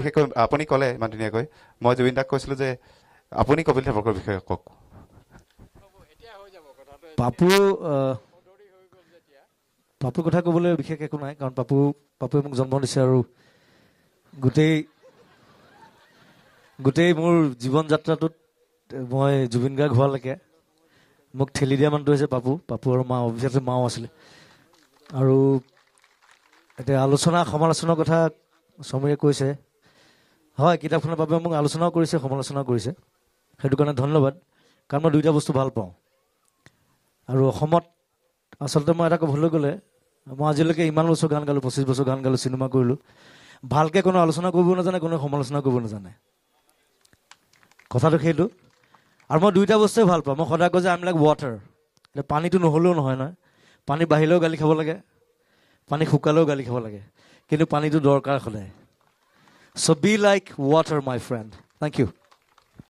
বিশেষকৈ আপুনি ক'লে ইমান ধুনীয়াকৈ মই জুবিন দাক কৈছিলোঁ যে আপুনি কপিল দেৱকৰ বিষয়ে কওক পাপু পাপুৰ কথা ক'বলৈ বিশেষ একো নাই কাৰণ পাপুৱে মোক জন্ম দিছে আৰু গোটেই মোৰ জীৱন যাত্ৰাটোত মই জুবিন গাৰ্গ হোৱালৈকে মোক ঠেলি দিয়া মানুহটো হৈছে পাপু আৰু মা অভিয়াছলি মাও আছিলে আৰু এতিয়া সমালোচনাৰ কথা সমীৰে কৈছে হয় কিতাপখনৰ বাবে মোক আলোচনাও কৰিছে সমালোচনাও কৰিছে সেইটো কাৰণে ধন্যবাদ কাৰণ মই দুইটা বস্তু ভাল পাওঁ আৰু অসমত আচলতে মই এটা ক'বলৈ গ'লে মই আজিলৈকে ইমান বছৰ গান গালোঁ 25 বছৰ গান গালোঁ চিনেমা কৰিলোঁ ভালকৈ কোনো আলোচনা কৰিব নাজানে কোনো সমালোচনা কৰিব নাজানে কথাটো সেইটো আৰু মই দুইটা বস্তুৱে ভাল পাওঁ মই সদায় কওঁ যে আই এম লাইক ৱাটাৰ এতিয়া পানীটো নহ'লেও নহয় পানী বাঢ়িলেও গালি খাব লাগে পানী শুকালেও গালি খাব লাগে কিন্তু পানীটো দৰকাৰ সদায় so' be like water my friend thank U